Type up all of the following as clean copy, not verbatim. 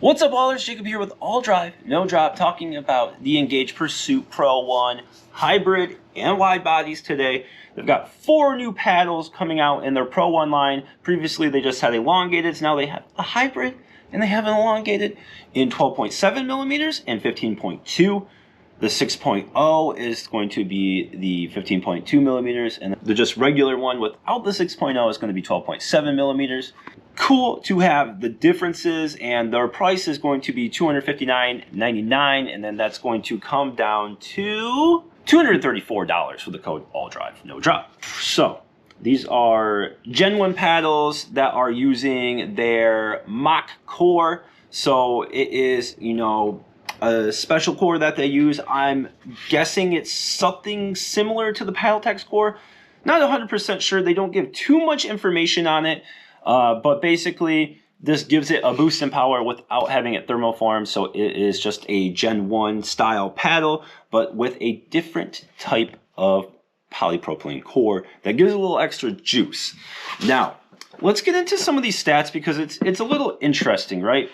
What's up, Allers? Jacob here with AllDriveNoDrop, talking about the Engage Pursuit Pro1 hybrid and wide bodies today. They've got 4 new paddles coming out in their Pro1 line. Previously, they just had elongated. Now they have a hybrid, and they have an elongated in 12.7 millimeters and 15.2. The 6.0 is going to be the 15.2 millimeters, and the just regular one without the 6.0 is going to be 12.7 millimeters. Cool to have the differences, and their price is going to be $259.99, and then that's going to come down to $234 for the code AllDriveNoDrop. So these are Gen 1 paddles that are using their mock core. So it is, a special core that they use. I'm guessing it's something similar to the Paddletex core. Not 100% sure. They don't give too much information on it. But basically, this gives it a boost in power without having it thermoform. So it is just a Gen 1 style paddle, but with a different type of polypropylene core that gives a little extra juice. Now, let's get into some of these stats because it's a little interesting, right?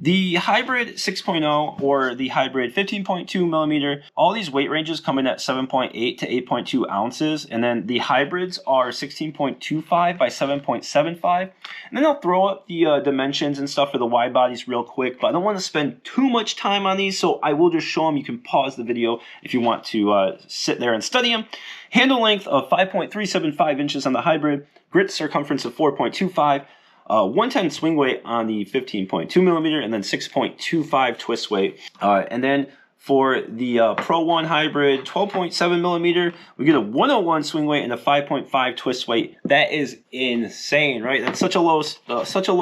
The hybrid 6.0 or the hybrid 15.2 millimeter, all these weight ranges come in at 7.8 to 8.2 ounces. And then the hybrids are 16.25 by 7.75. And then I'll throw up the dimensions and stuff for the wide bodies real quick, but I don't want to spend too much time on these, so I will just show them. You can pause the video if you want to sit there and study them. Handle length of 5.375 inches on the hybrid, grit circumference of 4.25. 110 swing weight on the 15.2 millimeter, and then 6.25 twist weight. And then for the Pro 1 hybrid 12.7 millimeter, we get a 101 swing weight and a 5.5 twist weight. That is insane, right? That's such a low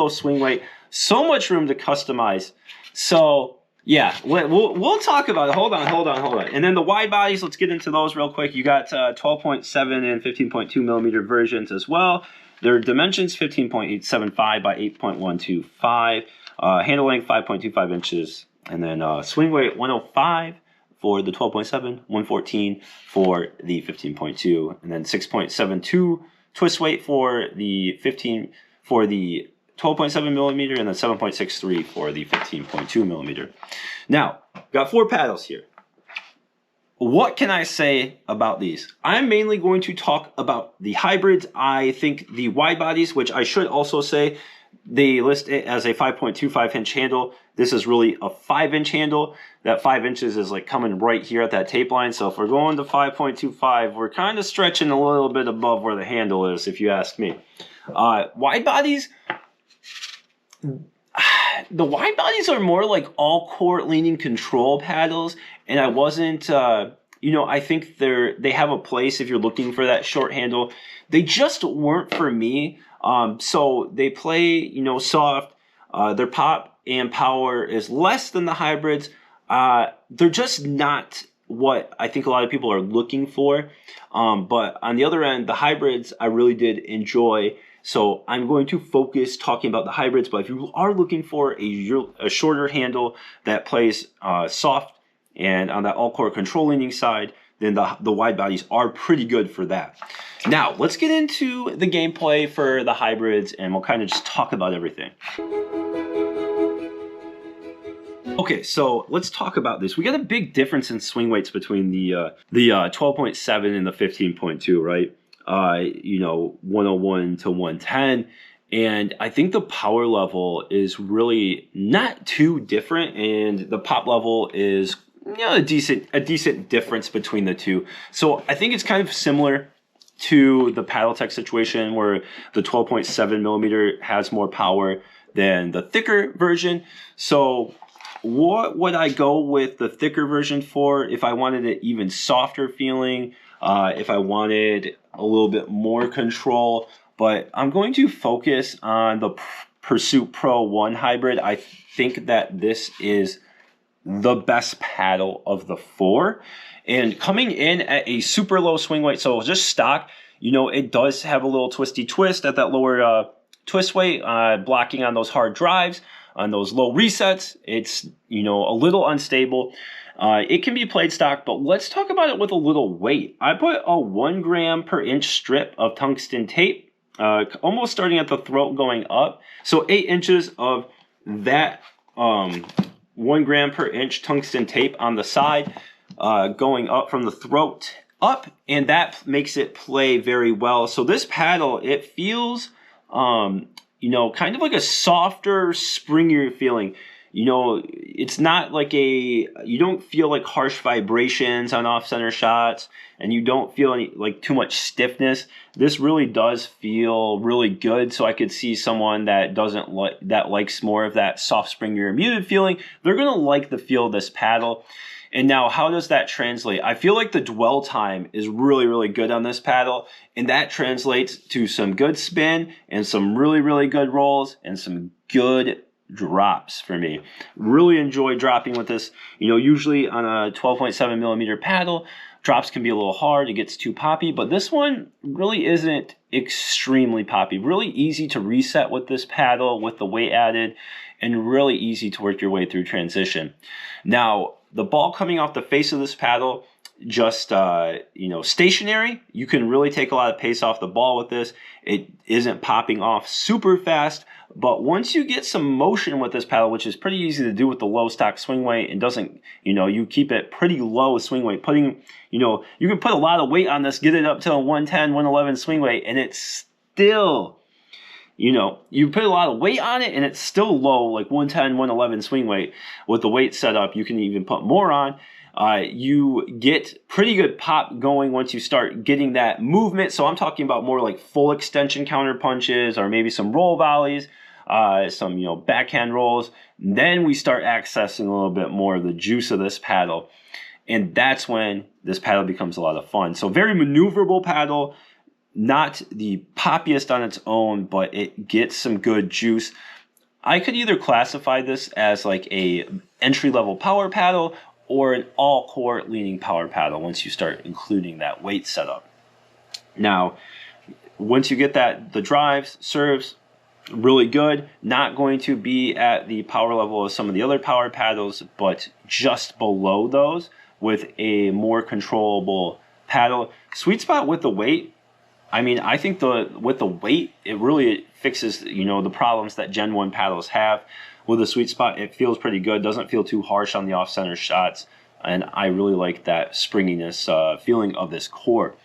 swing weight. So much room to customize. So yeah, we'll talk about it. Hold on. And then the wide bodies, let's get into those real quick. You got 12.7 and 15.2 millimeter versions as well. Their dimensions 15.875 by 8.125, handle length 5.25 inches, and then swing weight 105 for the 12.7, 114 for the 15.2, and then 6.72 twist weight for the 12.7 millimeter, and then 7.63 for the 15.2 millimeter. Now, got 4 paddles here. What can I say about these? I'm mainly going to talk about the hybrids. I think the wide bodies, which I should also say, they list it as a 5.25 inch handle. This is really a 5-inch handle. That 5 inches is like coming right here at that tape line. So if we're going to 5.25, we're kind of stretching a little bit above where the handle is, if you ask me. Wide bodies, the wide bodies are more like all court leaning control paddles, and I wasn't, I think they have a place if you're looking for that short handle. They just weren't for me. So they play, soft. Their pop and power is less than the hybrids. They're just not what I think a lot of people are looking for. But on the other end, the hybrids I really did enjoy. So I'm going to focus talking about the hybrids, but if you are looking for a shorter handle that plays soft and on that all-core control leaning side, then the wide bodies are pretty good for that. Now, let's get into the gameplay for the hybrids, and we'll kind of just talk about everything. Okay, so let's talk about this. We got a big difference in swing weights between the 12.7 and the 15.2, right? 101 to 110, and I think the power level is really not too different, and the pop level is a decent difference between the two. So I think it's kind of similar to the Paddletex situation where the 12.7 millimeter has more power than the thicker version. So what would I go with the thicker version for if I wanted an even softer feeling? If I wanted a little bit more control, but I'm going to focus on the Pursuit Pro1 hybrid. I think that this is the best paddle of the 4, and coming in at a super low swing weight, so just stock, it does have a little twisty twist at that lower twist weight, blocking on those hard drives, on those low resets. It's, a little unstable. It can be played stock, but let's talk about it with a little weight. I put a 1 gram per inch strip of tungsten tape almost starting at the throat going up. So 8 inches of that 1 gram per inch tungsten tape on the side, going up from the throat up, and that makes it play very well. So this paddle, it feels, you know, kind of like a softer, springier feeling. You know, it's not like you don't feel like harsh vibrations on off-center shots, and you don't feel any like too much stiffness. This really does feel really good. So I could see someone that doesn't like, that likes more of that soft, springier, muted feeling. They're gonna like the feel of this paddle. And now, how does that translate? I feel like the dwell time is really, really good on this paddle, and that translates to some good spin and some really, really good rolls and some good drops for me. Really enjoy dropping with this. You know, usually on a 12.7 millimeter paddle, drops can be a little hard. It gets too poppy, but this one really isn't extremely poppy. Really easy to reset with this paddle with the weight added, and really easy to work your way through transition. Now, the ball coming off the face of this paddle, just you know, stationary. You can really take a lot of pace off the ball with this. It isn't popping off super fast, but once you get some motion with this paddle, which is pretty easy to do with the low stock swing weight, and doesn't, you know, you keep it pretty low swing weight, putting, you know, you can put a lot of weight on this, get it up to a 110, 111 swing weight, and it's still, you know, you put a lot of weight on it and it's still low, like 110, 111 swing weight. With the weight set up, you can even put more on. You get pretty good pop going once you start getting that movement. So I'm talking about more like full extension counter punches, or maybe some roll volleys, some, you know, backhand rolls. Then we start accessing a little bit more of the juice of this paddle. And that's when this paddle becomes a lot of fun. So very maneuverable paddle, not the poppiest on its own, but it gets some good juice. I could either classify this as like a entry-level power paddle or an all-court leaning power paddle once you start including that weight setup. Now, once you get that, the drives, serves, really good. Not going to be at the power level of some of the other power paddles, but just below those with a more controllable paddle. Sweet spot with the weight. I mean, I think with the weight, it really fixes, you know, the problems that Gen 1 paddles have. With the sweet spot, it feels pretty good. Doesn't feel too harsh on the off-center shots. And I really like that springiness feeling of this core.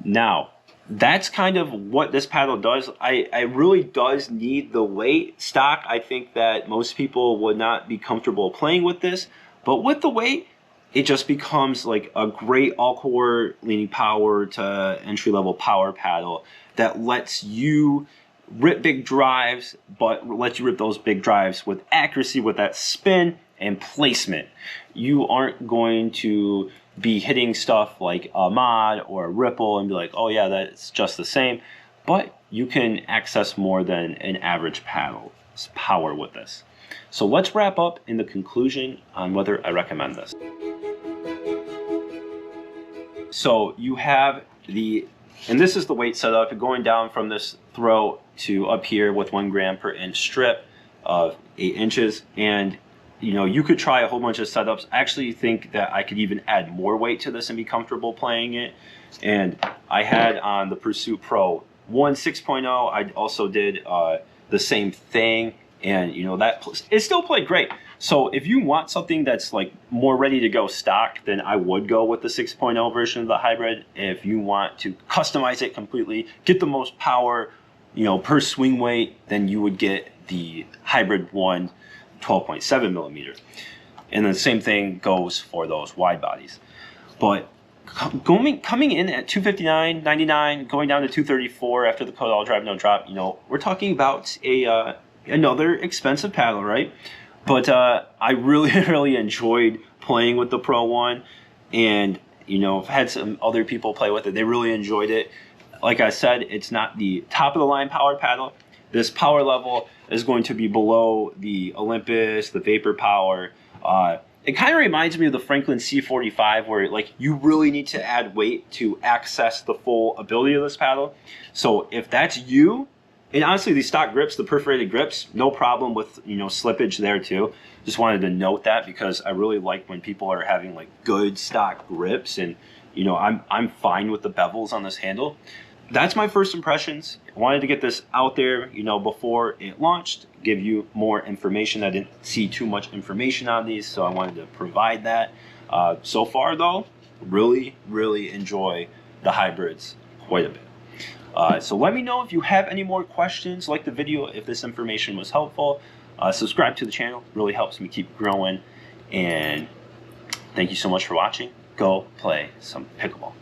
Now, that's kind of what this paddle does. I really does need the weight stock. I think that most people would not be comfortable playing with this. But with the weight, it just becomes like a great all-core leaning power to entry-level power paddle that lets you rip big drives, but lets you rip those big drives with accuracy, with that spin and placement. You aren't going to be hitting stuff like a mod or a ripple and be like, oh yeah, that's just the same. But you can access more than an average paddle's power with this. So let's wrap up in the conclusion on whether I recommend this. So you have and this is the weight setup, going down from this throat to up here with 1 gram per inch strip of 8 inches. And, you know, you could try a whole bunch of setups. I actually think that I could even add more weight to this and be comfortable playing it. And I had on the Pursuit Pro1 6.0, I also did the same thing. And, you know, it still played great. So if you want something that's like more ready to go stock, then I would go with the 6.0 version of the hybrid. If you want to customize it completely, get the most power, you know, per swing weight, then you would get the hybrid one 12.7 millimeter. And the same thing goes for those wide bodies. But coming in at $259.99, going down to $234 after the code AllDriveNoDrop, you know, we're talking about another expensive paddle, right? But I really, really enjoyed playing with the Pro 1, and, you know, I've had some other people play with it. They really enjoyed it. Like I said, it's not the top of the line power paddle. This power level is going to be below the Olympus, the Vapor Power. It kind of reminds me of the Franklin C45, where like you really need to add weight to access the full ability of this paddle. So if that's you, and honestly, these stock grips, the perforated grips, no problem with, you know, slippage there too. Just wanted to note that because I really like when people are having like good stock grips, and, you know, I'm fine with the bevels on this handle. that's my first impressions. I wanted to get this out there, you know, before it launched, give you more information. I didn't see too much information on these, so I wanted to provide that. So far, though, really enjoy the hybrids quite a bit. So let me know if you have any more questions. Like the video if this information was helpful. Subscribe to the channel, really helps me keep growing. And thank you so much for watching. Go play some pickleball.